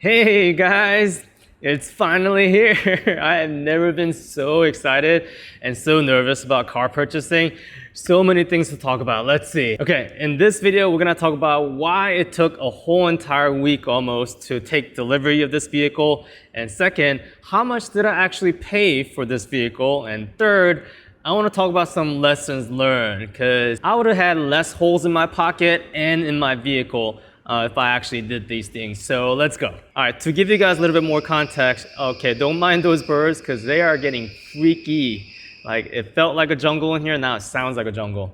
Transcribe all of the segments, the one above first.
Hey guys, it's finally here. I have never been so excited and so nervous about car purchasing. So many things to talk about. Let's see. Okay, in this video, we're gonna talk about why it took a whole entire week almost to take delivery of this vehicle. And second, how much did I actually pay for this vehicle? And third, I want to talk about some lessons learned because I would have had less holes in my pocket and in my vehicle if I actually did these things. So let's go. All right, to give you guys a little bit more context, okay, don't mind those birds because they are getting freaky. Like it felt like a jungle in here, now it sounds like a jungle.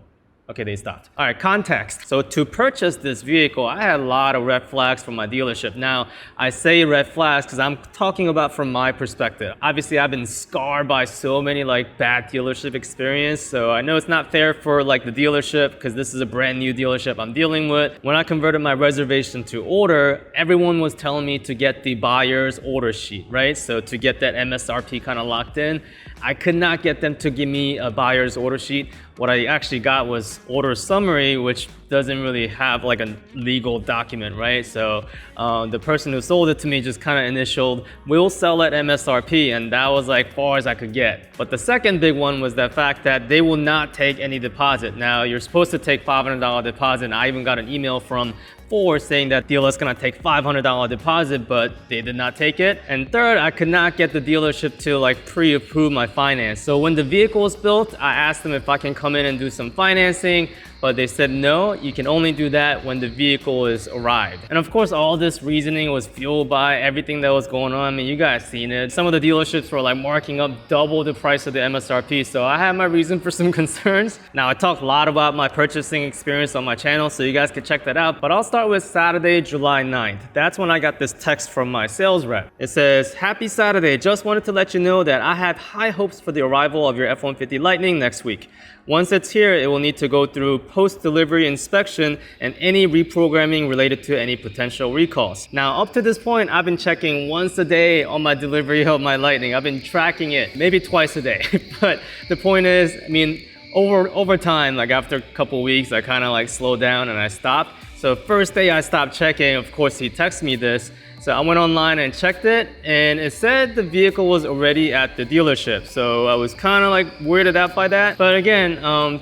Okay, they stopped. All right, context. So to purchase this vehicle, I had a lot of red flags from my dealership. Now, I say red flags because I'm talking about from my perspective. Obviously, I've been scarred by so many bad dealership experience. So I know it's not fair for the dealership because this is a brand new dealership I'm dealing with. When I converted my reservation to order, everyone was telling me to get the buyer's order sheet, right? So to get that MSRP kind of locked in. I could not get them to give me a buyer's order sheet. What I actually got was order summary, which doesn't really have a legal document, right? So the person who sold it to me just kind of initialed, "We'll sell at MSRP," and that was far as I could get. But the second big one was the fact that they will not take any deposit. Now you're supposed to take $500 deposit, and I even got an email from Ford saying that dealer's gonna take $500 deposit, but they did not take it. And third, I could not get the dealership to pre-approve my finance. So when the vehicle was built, I asked them if I can come in and do some financing, but they said no, you can only do that when the vehicle is arrived. And of course, all this reasoning was fueled by everything that was going on. I mean, you guys seen it. Some of the dealerships were marking up double the price of the MSRP. So I had my reason for some concerns. Now, I talked a lot about my purchasing experience on my channel, so you guys can check that out. But I'll start with Saturday, July 9th. That's when I got this text from my sales rep. It says, "Happy Saturday. Just wanted to let you know that I have high hopes for the arrival of your F-150 Lightning next week. Once it's here, it will need to go through post-delivery inspection and any reprogramming related to any potential recalls." Now, up to this point, I've been checking once a day on my delivery of my Lightning. I've been tracking it, maybe twice a day. But the point is, I mean, over time, after a couple weeks, I kind of slowed down and I stopped. So first day I stopped checking, of course, he texted me this. So I went online and checked it, and it said the vehicle was already at the dealership. So I was kind of weirded out by that. But again,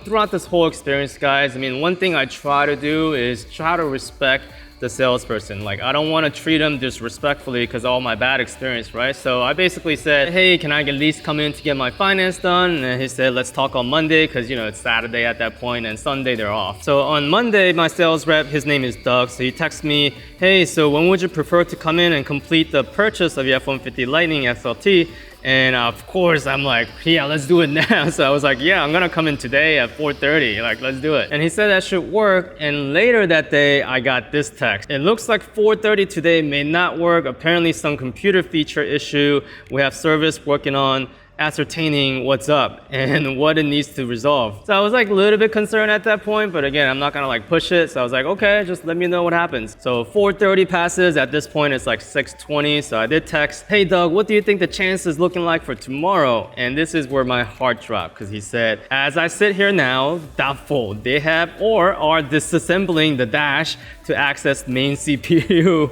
throughout this whole experience, guys, I mean, one thing I try to do is try to respect the salesperson. I don't want to treat them disrespectfully because of all my bad experience, right? So I basically said, "Hey, can I at least come in to get my finance done?" And he said, "Let's talk on Monday," because it's Saturday at that point and Sunday they're off. So on Monday, my sales rep, his name is Doug, so he texts me, "Hey, so when would you prefer to come in and complete the purchase of your F-150 Lightning SLT?" And of course, I'm like, "Yeah, let's do it now." So I was like, "Yeah, I'm gonna come in today at 4:30. Let's do it." And he said that should work. And later that day, I got this text. "It looks like 4:30 today may not work. Apparently some computer feature issue. We have service working on ascertaining what's up and what it needs to resolve." So I was a little bit concerned at that point, but again, I'm not gonna push it. So I was like, "Okay, just let me know what happens." So 4:30 passes. At this point, it's 6:20. So I did text, "Hey Doug, what do you think the chance is looking like for tomorrow?" And this is where my heart dropped because he said, "As I sit here now, doubtful. They have or are disassembling the dash to access main CPU.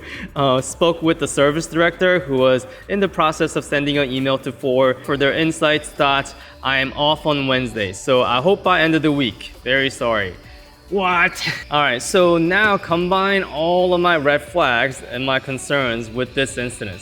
Spoke with the service director who was in the process of sending an email to Ford for their insights, thoughts. I am off on Wednesday, so I hope by end of the week. Very sorry." What? All right, so now combine all of my red flags and my concerns with this incident.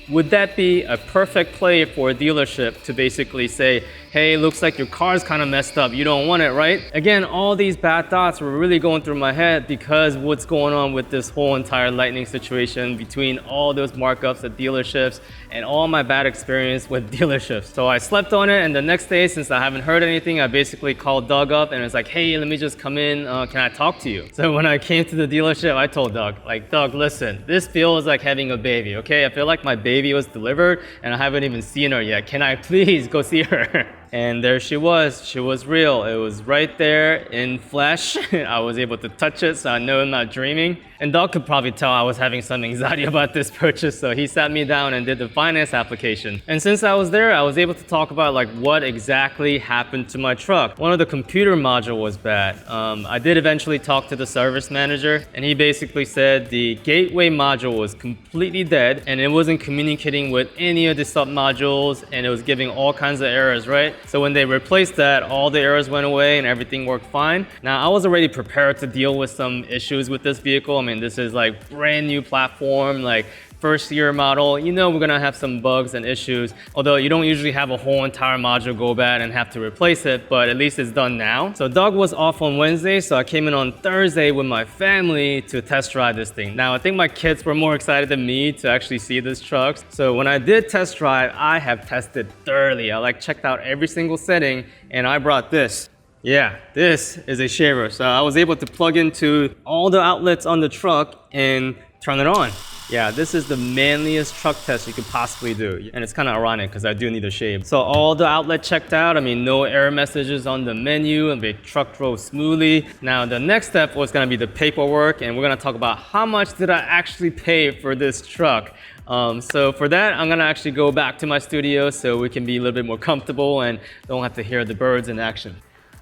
Would that be a perfect play for a dealership to basically say, "Hey, looks like your car's kind of messed up. You don't want it, right?" Again, all these bad thoughts were really going through my head because what's going on with this whole entire Lightning situation between all those markups at dealerships and all my bad experience with dealerships. So I slept on it, and the next day, since I haven't heard anything, I basically called Doug up and it's like, "Hey, let me just come in. Can I talk to you?" So when I came to the dealership, I told Doug, "Doug, listen, this feels like having a baby, okay? I feel like my baby was delivered and I haven't even seen her yet. Can I please go see her?" And there she was. She was real. It was right there in flesh. I was able to touch it, so I know I'm not dreaming. And Doug could probably tell I was having some anxiety about this purchase, so he sat me down and did the finance application. And since I was there, I was able to talk about like what exactly happened to my truck. One of the computer module was bad. I did eventually talk to the service manager, and he basically said the gateway module was completely dead, and it wasn't communicating with any of the sub modules, and it was giving all kinds of errors, right? So when they replaced that, all the errors went away and everything worked fine. Now, I was already prepared to deal with some issues with this vehicle. I mean, this is like brand new platform, like first year model. You know we're gonna have some bugs and issues, although you don't usually have a whole entire module go bad and have to replace it, but at least it's done now. So Doug was off on Wednesday, so I came in on Thursday with my family to test drive this thing. Now, I think my kids were more excited than me to actually see this truck. So when I did test drive, I have tested thoroughly. I like checked out every single setting, and I brought this. Yeah, this is a shaver. So I was able to plug into all the outlets on the truck and turn it on. Yeah, this is the manliest truck test you could possibly do. And it's kind of ironic because I do need a shave. So all the outlet checked out. I mean, no error messages on the menu, and the truck drove smoothly. Now, the next step was gonna be the paperwork, and we're gonna talk about how much did I actually pay for this truck. So for that, I'm gonna actually go back to my studio so we can be a little bit more comfortable and don't have to hear the birds in action.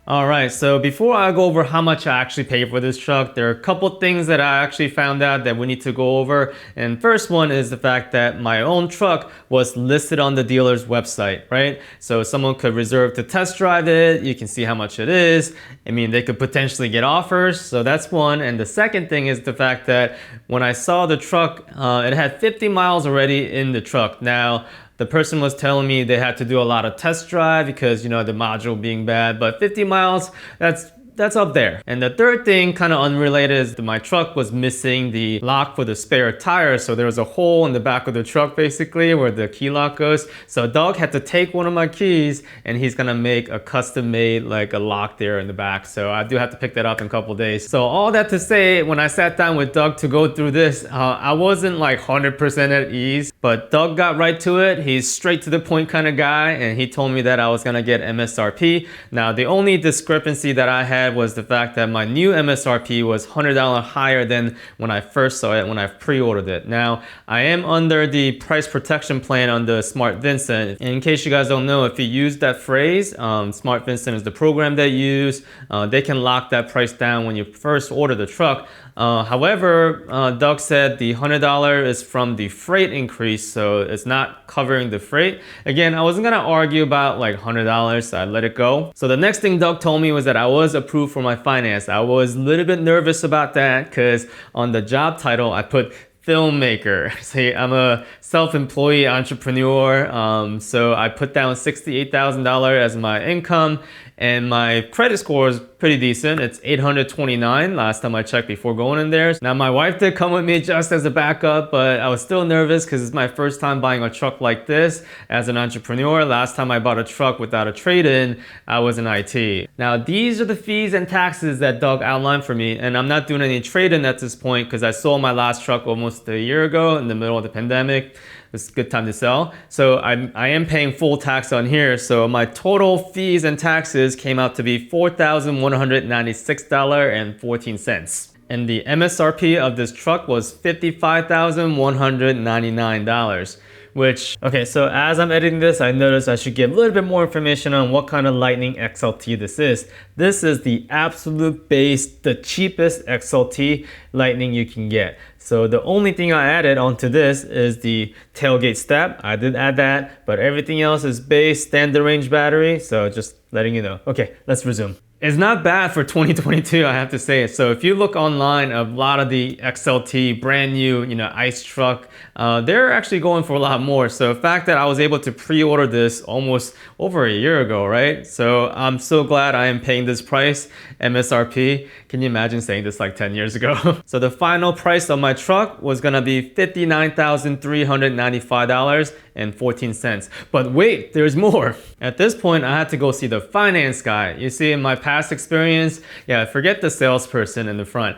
All right, so before I go over how much I actually paid for this truck, there are a couple things that I actually found out that we need to go over. And first one is the fact that my own truck was listed on the dealer's website, right? So someone could reserve to test drive it. You can see how much it is. I mean, they could potentially get offers. So that's one. And the second thing is the fact that when I saw the truck, it had 50 miles already in the truck. Now, the person was telling me they had to do a lot of test drive because, you know, the module being bad, but 50 miles, that's up there. And the third thing, kind of unrelated, is that my truck was missing the lock for the spare tire. So there was a hole in the back of the truck basically where the key lock goes. So Doug had to take one of my keys and he's gonna make a custom made like a lock there in the back. So I do have to pick that up in a couple days. So all that to say, when I sat down with Doug to go through this, I wasn't like 100% at ease, but Doug got right to it. He's straight to the point kind of guy, and he told me that I was gonna get MSRP. Now, the only discrepancy that I had was the fact that my new MSRP was $100 higher than when I first saw it, when I pre-ordered it. Now, I am under the price protection plan on the Smart Vincent. And in case you guys don't know, if you use that phrase, Smart Vincent is the program they use. They can lock that price down when you first order the truck. However, Doug said the $100 is from the freight increase, so it's not covering the freight. Again, I wasn't gonna argue about like $100, so I let it go. So the next thing Doug told me was that I was approved for my finance. I was a little bit nervous about that because on the job title, I put filmmaker. See, I'm a self-employed entrepreneur, so I put down $68,000 as my income, and my credit score is pretty decent. It's 829 last time I checked before going in there. Now, my wife did come with me just as a backup, but I was still nervous because it's my first time buying a truck like this as an entrepreneur. Last time I bought a truck without a trade-in, I was in IT. Now, these are the fees and taxes that Doug outlined for me, and I'm not doing any trade-in at this point because I sold my last truck almost a year ago in the middle of the pandemic. It's a good time to sell. So I am paying full tax on here. So my total fees and taxes came out to be $4,196.14. And the MSRP of this truck was $55,199. Which, okay, so as I'm editing this, I noticed I should give a little bit more information on what kind of Lightning XLT this is. This is the absolute base, the cheapest XLT Lightning you can get. So the only thing I added onto this is the tailgate step. I did add that, but everything else is base, standard range battery. So just letting you know. Okay, let's resume. It's not bad for 2022, I have to say. So if you look online, a lot of the XLT, brand new, ICE truck, they're actually going for a lot more. So the fact that I was able to pre-order this almost over a year ago, right? So I'm so glad I am paying this price, MSRP. Can you imagine saying this like 10 years ago? So the final price of my truck was gonna be $59,395.14. But wait, there's more. At this point, I had to go see the finance guy. You see, in my past past experience, yeah, forget the salesperson in the front.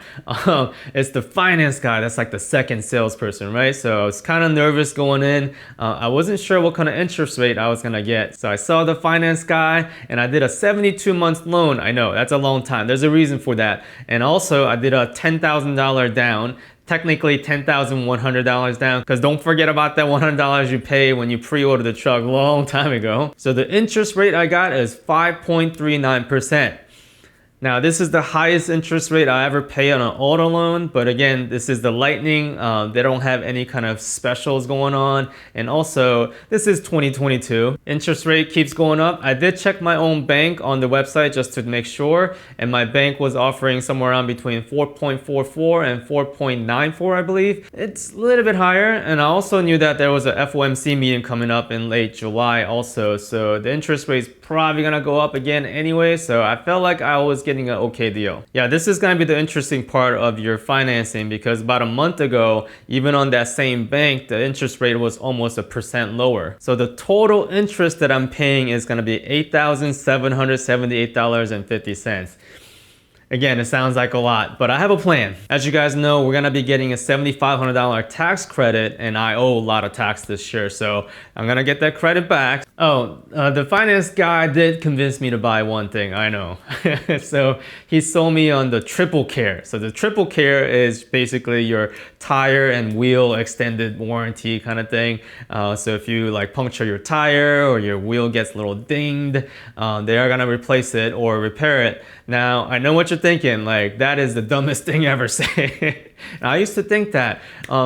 It's the finance guy that's like the second salesperson, right? So I was kind of nervous going in. I wasn't sure what kind of interest rate I was gonna get. So I saw the finance guy and I did a 72-month loan. I know, that's a long time. There's a reason for that. And also I did a $10,000 down. Technically $10,100 down, because don't forget about that $100 you pay when you pre-order the truck a long time ago. So the interest rate I got is 5.39%. Now this is the highest interest rate I ever pay on an auto loan, but again, this is the Lightning. They don't have any kind of specials going on. And also, this is 2022. Interest rate keeps going up. I did check my own bank on the website just to make sure, and my bank was offering somewhere around between 4.44 and 4.94, I believe. It's a little bit higher, and I also knew that there was a FOMC meeting coming up in late July also, so the interest rate is probably gonna go up again anyway, so I felt like I was getting an okay deal. Yeah, this is gonna be the interesting part of your financing, because about a month ago, even on that same bank, the interest rate was almost 1% lower. So the total interest that I'm paying is gonna be $8,778.50. Again, it sounds like a lot, but I have a plan. As you guys know, we're gonna be getting a $7,500 tax credit, and I owe a lot of tax this year, so I'm gonna get that credit back. The finance guy did convince me to buy one thing, I know. So he sold me on the triple care. So the triple care is basically your tire and wheel extended warranty kind of thing. So if you like puncture your tire or your wheel gets a little dinged, they are gonna replace it or repair it. Now, I know what you're thinking, like that is the dumbest thing ever said. I used to think that.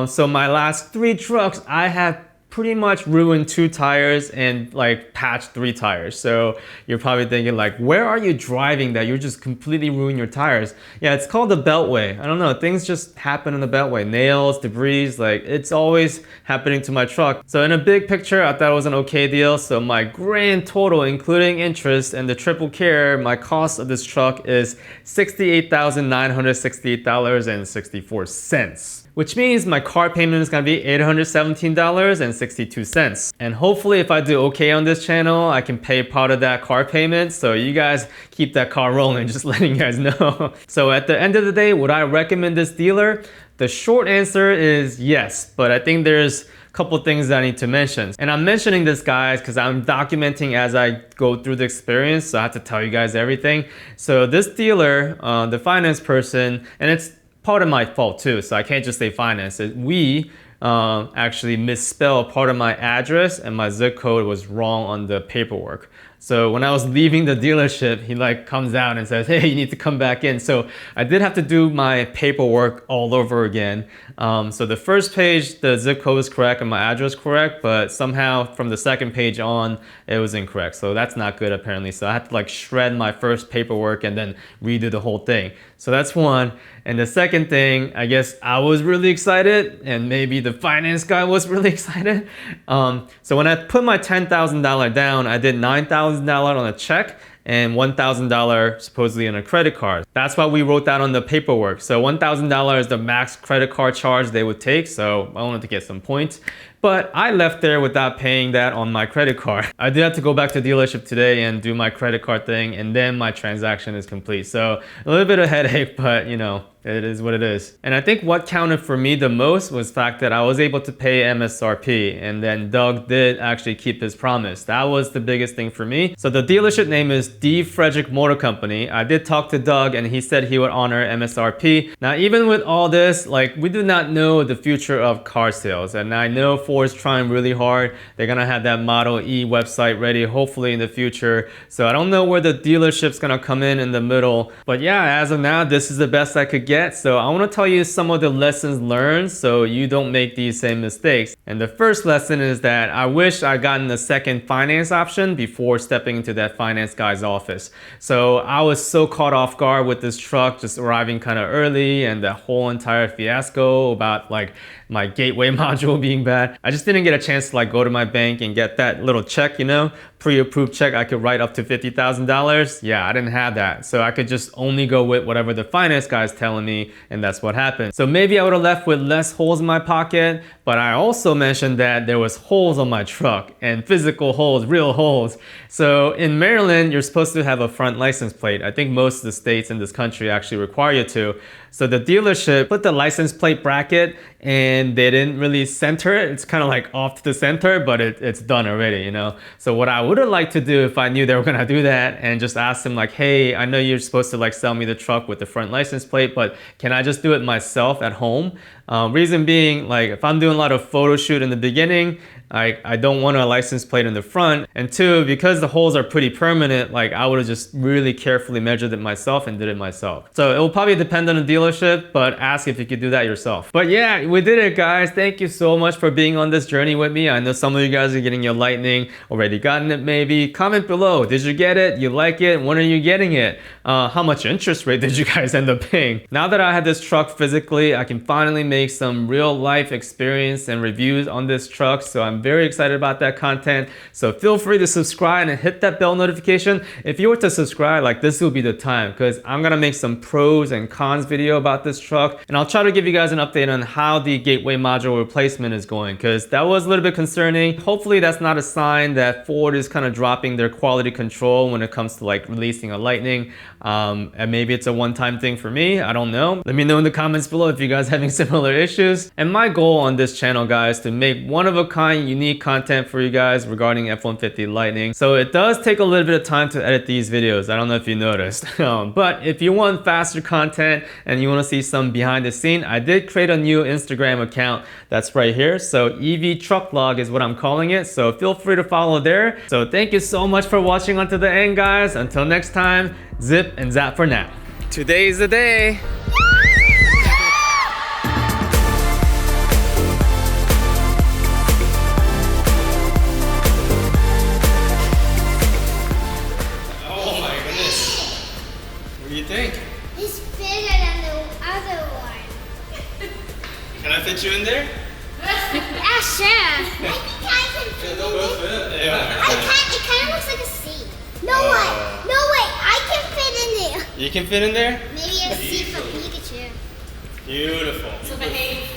So my last 3 trucks, I have pretty much ruined 2 tires and like patched 3 tires. So you're probably thinking like, where are you driving that you're just completely ruining your tires? Yeah, it's called the beltway. I don't know, things just happen in the beltway. Nails, debris, like it's always happening to my truck. So in a big picture, I thought it was an okay deal. So my grand total, including interest and the triple care, my cost of this truck is $68,968.64. Which means my car payment is gonna be $817.62. And hopefully if I do okay on this channel, I can pay part of that car payment. So you guys keep that car rolling, just letting you guys know. So at the end of the day, would I recommend this dealer? The short answer is yes, but I think there's a couple things that I need to mention. And I'm mentioning this, guys, because I'm documenting as I go through the experience, so I have to tell you guys everything. So this dealer, the finance person, and it's part of my fault too, so I can't just say finance. We actually misspelled part of my address, and my zip code was wrong on the paperwork. So when I was leaving the dealership, he like comes out and says, hey, you need to come back in. So I did have to do my paperwork all over again. So the first page, the zip code was correct and my address correct, but somehow from the second page on, it was incorrect. So that's not good apparently. So I had to like shred my first paperwork and then redo the whole thing. So that's one. And the second thing, I guess I was really excited, and maybe the finance guy was really excited. So when I put my $10,000 down, I did $9,000 on a check and $1,000 supposedly on a credit card. That's why we wrote that on the paperwork. So $1,000 is the max credit card charge they would take, so I wanted to get some points. But I left there without paying that on my credit card. I did have to go back to the dealership today and do my credit card thing, and then my transaction is complete. So a little bit of headache, but you know, it is what it is. And I think what counted for me the most was the fact that I was able to pay MSRP, and then Doug did actually keep his promise. That was the biggest thing for me. So the dealership name is D. Frederick Motor Company. I did talk to Doug and he said he would honor MSRP. Now, even with all this, like we do not know the future of car sales. And I know Ford's trying really hard. They're gonna have that Model E website ready hopefully in the future. So I don't know where the dealership's gonna come in the middle. But yeah, as of now, this is the best I could get. So I want to tell you some of the lessons learned so you don't make these same mistakes. And the first lesson is that I wish I gotten a second finance option before stepping into that finance guy's office. So I was so caught off guard with this truck just arriving kind of early, and the whole entire fiasco about like my gateway module being bad. I just didn't get a chance to like go to my bank and get that little check, you know. pre-approved check I could write up to $50,000. Yeah, I didn't have that. So I could just only go with whatever the finance guy is telling me, and that's what happened. So maybe I would have left with less holes in my pocket, but I also mentioned that there was holes on my truck, and physical holes, real holes. So in Maryland, you're supposed to have a front license plate. I think most of the states in this country actually require you to. So the dealership put the license plate bracket and they didn't really center it. It's kind of like off to the center, but it's done already, you know? So what I would have liked to do if I knew they were gonna do that and just ask them like, hey, I know you're supposed to like sell me the truck with the front license plate, but can I just do it myself at home? Reason being, like if I'm doing a lot of photo shoot in the beginning, I don't want a license plate in the front. And two, because the holes are pretty permanent, like I would have just really carefully measured it myself and did it myself. So it will probably depend on the dealership, but ask if you could do that yourself. But yeah, we did it, guys. Thank you so much for being on this journey with me. I know some of you guys are getting your Lightning, already gotten it maybe. Comment below, did you get it? You like it? When are you getting it? How much interest rate did you guys end up paying? Now that I have this truck physically, I can finally make some real life experience and reviews on this truck. So I'm very excited about that content. So feel free to subscribe and hit that bell notification. If you were to subscribe, like this will be the time, because I'm gonna make some pros and cons video about this truck, and I'll try to give you guys an update on how the gateway module replacement is going, because that was a little bit concerning. Hopefully that's not a sign that Ford is kind of dropping their quality control when it comes to like releasing a Lightning. And maybe it's a one-time thing for me, I don't know. Let me know in the comments below if you guys are having similar issues. And my goal on this channel, guys, to make one-of-a-kind unique content for you guys regarding F-150 Lightning. So it does take a little bit of time to edit these videos. I don't know if you noticed. But if you want faster content and you want to see some behind the scene, I did create a new Instagram account that's right here. So EV Truck Vlog is what I'm calling it. So feel free to follow there. So thank you so much for watching until the end, guys. Until next time, zip and zap for now. Today is the day. Oh my goodness. What do you think? It's bigger than the other one. Can I fit you in there? Yeah, sure. I think I can fit in there. Yeah. I can't. It kind of looks like a C. No way. No way. I can fit in there. You can fit in there? Maybe a C for Pikachu. Beautiful. So behave.